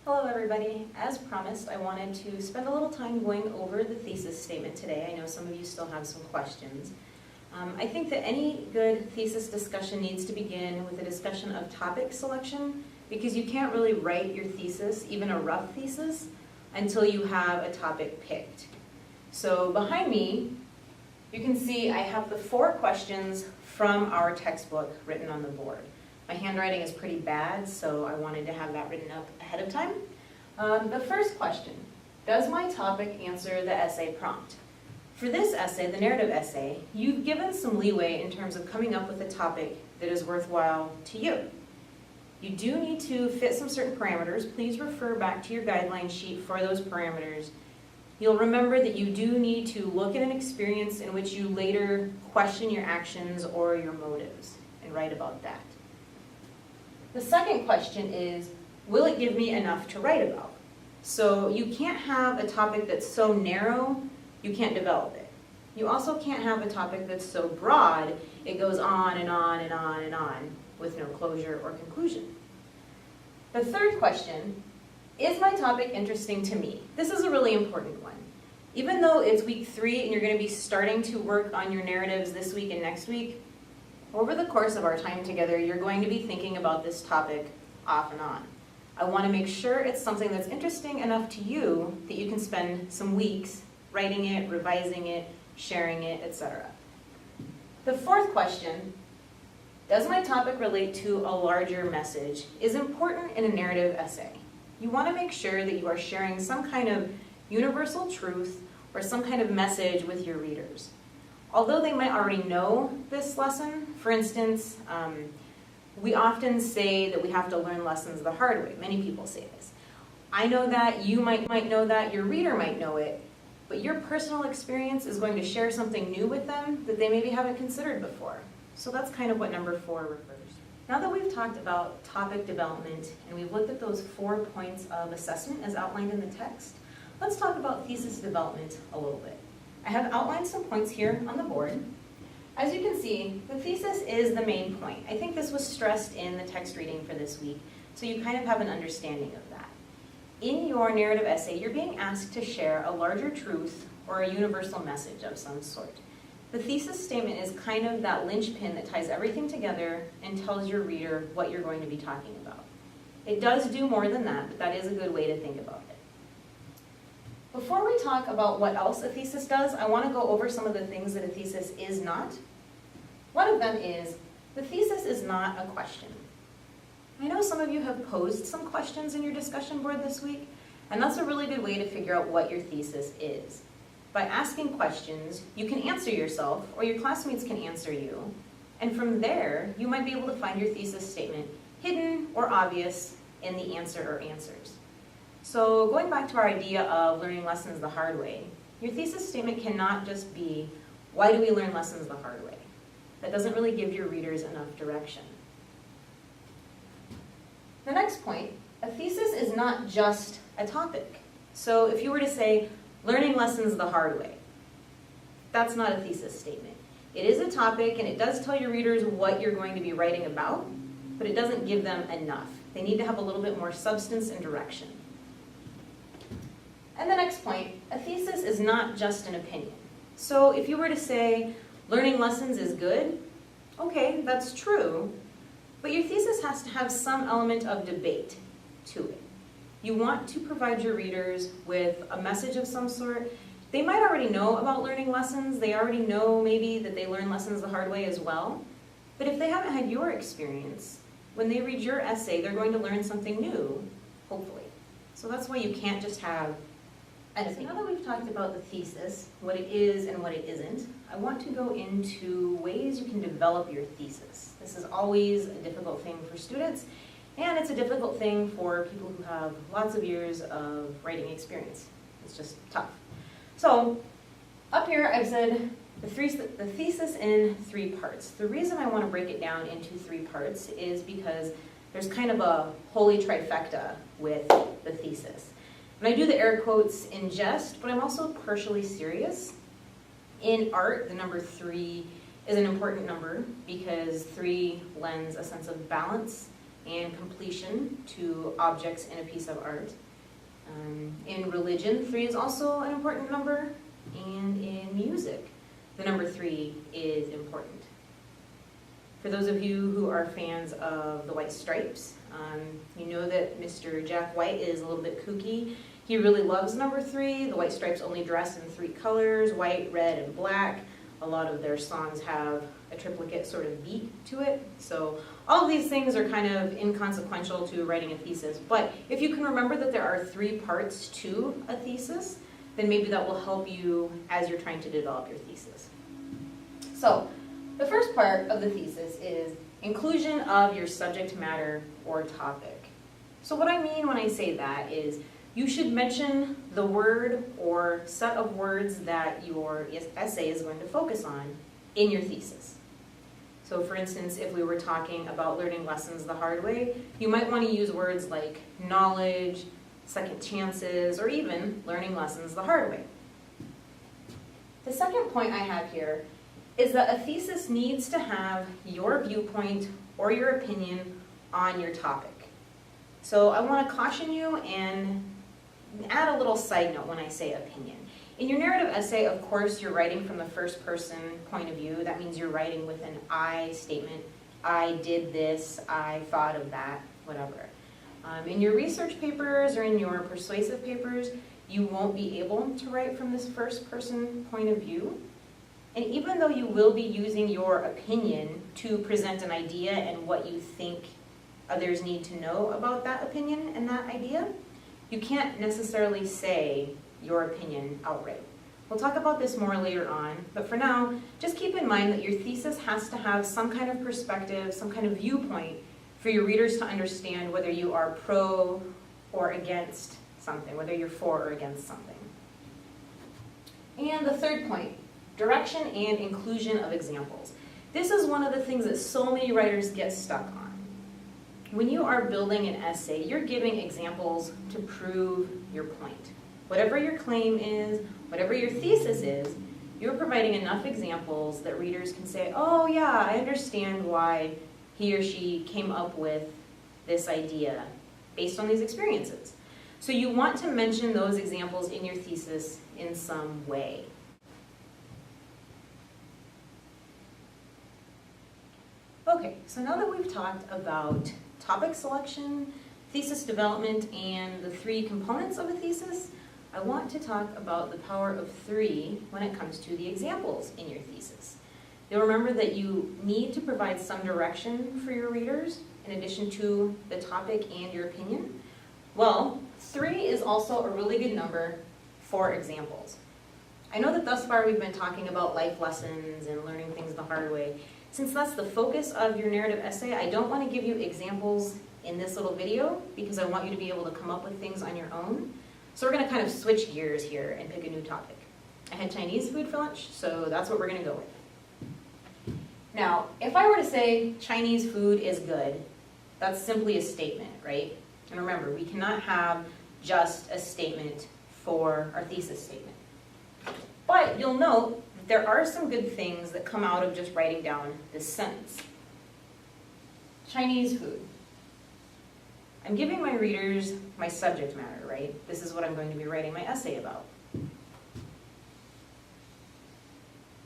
Hello everybody. As promised, I wanted to spend a little time going over the thesis statement today. I know some of you still have some questions. I think that any good thesis discussion needs to begin with a discussion of topic selection, because you can't really write your thesis, even a rough thesis, until you have a topic picked. So behind me, you can see I have the 4 questions from our textbook written on the board. My handwriting is pretty bad, so I wanted to have that written up ahead of time. The first question, does my topic answer the essay prompt? For this essay, the narrative essay, you've given some leeway in terms of coming up with a topic that is worthwhile to you. You do need to fit some certain parameters. Please refer back to your guideline sheet for those parameters. You'll remember that you do need to look at an experience in which you later question your actions or your motives and write about that. The second question is, will it give me enough to write about? So you can't have a topic that's so narrow, you can't develop it. You also can't have a topic that's so broad, it goes on and on and on and on with no closure or conclusion. The third question, is my topic interesting to me? This is a really important one. Even though it's week 3 and you're going to be starting to work on your narratives this week and next week, over the course of our time together, you're going to be thinking about this topic off and on. I want to make sure it's something that's interesting enough to you that you can spend some weeks writing it, revising it, sharing it, etc. The fourth question, does my topic relate to a larger message, is important in a narrative essay. You want to make sure that you are sharing some kind of universal truth or some kind of message with your readers. Although they might already know this lesson, for instance, we often say that we have to learn lessons the hard way. Many people say this. I know that, you might know that, your reader might know it, but your personal experience is going to share something new with them that they maybe haven't considered before. So that's kind of what number 4 refers to. Now that we've talked about topic development and we've looked at those 4 points of assessment as outlined in the text, let's talk about thesis development a little bit. I have outlined some points here on the board. As you can see, the thesis is the main point. I think this was stressed in the text reading for this week, so you kind of have an understanding of that. In your narrative essay, you're being asked to share a larger truth or a universal message of some sort. The thesis statement is kind of that linchpin that ties everything together and tells your reader what you're going to be talking about. It does do more than that, but that is a good way to think about it. Before we talk about what else a thesis does, I want to go over some of the things that a thesis is not. One of them is, the thesis is not a question. I know some of you have posed some questions in your discussion board this week, and that's a really good way to figure out what your thesis is. By asking questions, you can answer yourself, or your classmates can answer you, and from there, you might be able to find your thesis statement hidden or obvious in the answer or answers. So going back to our idea of learning lessons the hard way, your thesis statement cannot just be, why do we learn lessons the hard way? That doesn't really give your readers enough direction. The next point, a thesis is not just a topic. So if you were to say, learning lessons the hard way, that's not a thesis statement. It is a topic and it does tell your readers what you're going to be writing about, but it doesn't give them enough. They need to have a little bit more substance and direction. And the next point, a thesis is not just an opinion. So if you were to say, learning lessons is good, okay, that's true, but your thesis has to have some element of debate to it. You want to provide your readers with a message of some sort. They might already know about learning lessons. They already know maybe that they learn lessons the hard way as well. But if they haven't had your experience, when they read your essay, they're going to learn something new, hopefully. So that's why you can't just have an opinion. So now that we've talked about the thesis, what it is and what it isn't, I want to go into ways you can develop your thesis. This is always a difficult thing for students, and it's a difficult thing for people who have lots of years of writing experience. It's just tough. So up here I've said the thesis in 3 parts. The reason I want to break it down into 3 parts is because there's kind of a holy trifecta with the thesis. And I do the air quotes in jest, but I'm also partially serious. In art, the number 3 is an important number because 3 lends a sense of balance and completion, 2 objects in a piece of art. In religion, 3 is also an important number, and in music, the number 3 is important. For those of you who are fans of the White Stripes, you know that Mr. Jack White is a little bit kooky. He really loves number 3. The White Stripes only dress in 3 colors, white, red, and black. A lot of their songs have a triplicate sort of beat to it. So all of these things are kind of inconsequential to writing a thesis. But if you can remember that there are 3 parts to a thesis, then maybe that will help you as you're trying to develop your thesis. So the first part of the thesis is inclusion of your subject matter or topic. So what I mean when I say that is you should mention the word or set of words that your essay is going to focus on in your thesis. So for instance, if we were talking about learning lessons the hard way, you might want to use words like knowledge, second chances, or even learning lessons the hard way. The second point I have here is that a thesis needs to have your viewpoint or your opinion on your topic. So I want to caution you and add a little side note when I say opinion. In your narrative essay, of course, you're writing from the first person point of view. That means you're writing with an I statement. I did this, I thought of that, whatever. In your research papers or in your persuasive papers, you won't be able to write from this first person point of view. And even though you will be using your opinion to present an idea and what you think others need to know about that opinion and that idea, you can't necessarily say your opinion outright. We'll talk about this more later on, but for now, just keep in mind that your thesis has to have some kind of perspective, some kind of viewpoint for your readers to understand whether you are pro or against something, whether you're for or against something. And the third point, direction and inclusion of examples. This is one of the things that so many writers get stuck on. When you are building an essay, you're giving examples to prove your point. Whatever your claim is, whatever your thesis is, you're providing enough examples that readers can say, oh yeah, I understand why he or she came up with this idea based on these experiences. So you want to mention those examples in your thesis in some way. Okay, so now that we've talked about topic selection, thesis development, and the 3 components of a thesis, I want to talk about the power of 3 when it comes to the examples in your thesis. You'll remember that you need to provide some direction for your readers in addition to the topic and your opinion. Well, 3 is also a really good number for examples. I know that thus far we've been talking about life lessons and learning things the hard way. Since that's the focus of your narrative essay, I don't want to give you examples in this little video because I want you to be able to come up with things on your own. So we're going to kind of switch gears here and pick a new topic. I had Chinese food for lunch, so that's what we're going to go with. Now, if I were to say Chinese food is good, that's simply a statement, right? And remember, we cannot have just a statement for our thesis statement. But you'll note that there are some good things that come out of just writing down this sentence. Chinese food. I'm giving my readers my subject matter, right? This is what I'm going to be writing my essay about.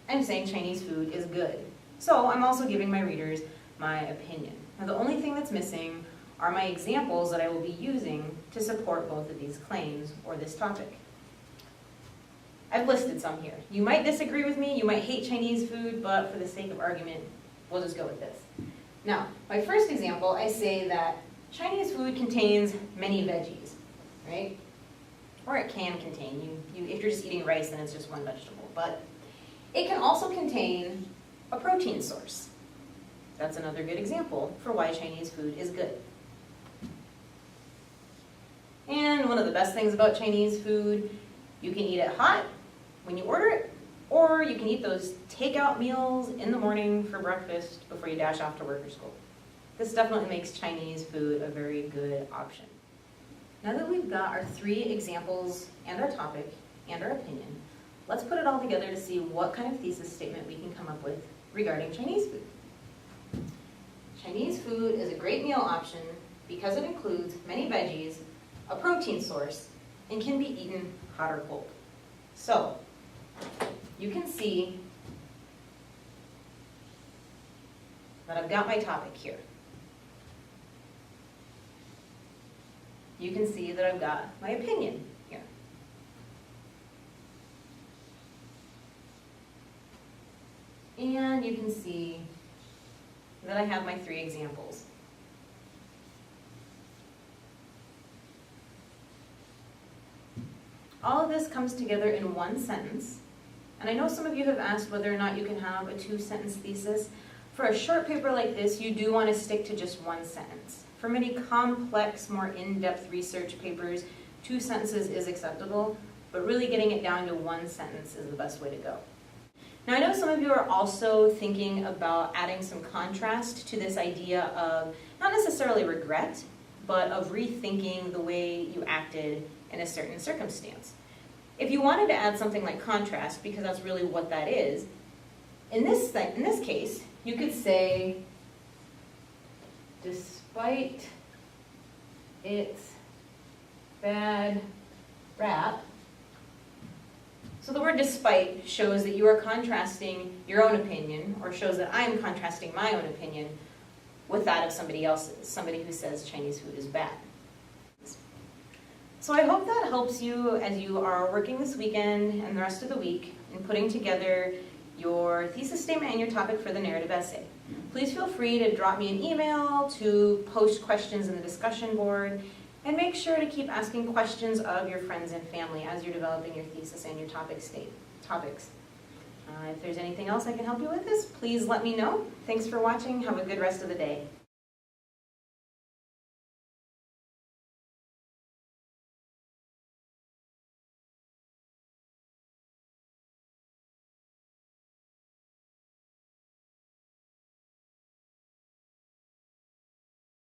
I'm saying Chinese food is good. So I'm also giving my readers my opinion. Now the only thing that's missing are my examples that I will be using to support both of these claims or this topic. I've listed some here. You might disagree with me, you might hate Chinese food, but for the sake of argument, we'll just go with this. Now, my first example, I say that Chinese food contains many veggies, right? Or it can contain. If you're just eating rice, then it's just one vegetable. But it can also contain a protein source. That's another good example for why Chinese food is good. And one of the best things about Chinese food, you can eat it hot when you order it, or you can eat those takeout meals in the morning for breakfast before you dash off to work or school. This definitely makes Chinese food a very good option. Now that we've got our 3 examples and our topic and our opinion, let's put it all together to see what kind of thesis statement we can come up with regarding Chinese food. Chinese food is a great meal option because it includes many veggies, a protein source, and can be eaten hot or cold. So, you can see that I've got my topic here. You can see that I've got my opinion here. And you can see that I have my 3 examples. All of this comes together in one sentence. And I know some of you have asked whether or not you can have a 2-sentence thesis. For a short paper like this, you do want to stick to just 1 sentence. For many complex, more in-depth research papers, 2 sentences is acceptable, but really getting it down to 1 sentence is the best way to go. Now I know some of you are also thinking about adding some contrast to this idea of not necessarily regret, but of rethinking the way you acted in a certain circumstance. If you wanted to add something like contrast, because that's really what that is, in this case, you could say, despite its bad rap. So the word despite shows that you are contrasting your own opinion, or shows that I'm contrasting my own opinion with that of somebody else's, somebody who says Chinese food is bad. So I hope that helps you as you are working this weekend and the rest of the week in putting together your thesis statement and your topic for the narrative essay. Please feel free to drop me an email, to post questions in the discussion board, and make sure to keep asking questions of your friends and family as you're developing your thesis and your topics. If there's anything else I can help you with this, please let me know. Thanks for watching. Have a good rest of the day.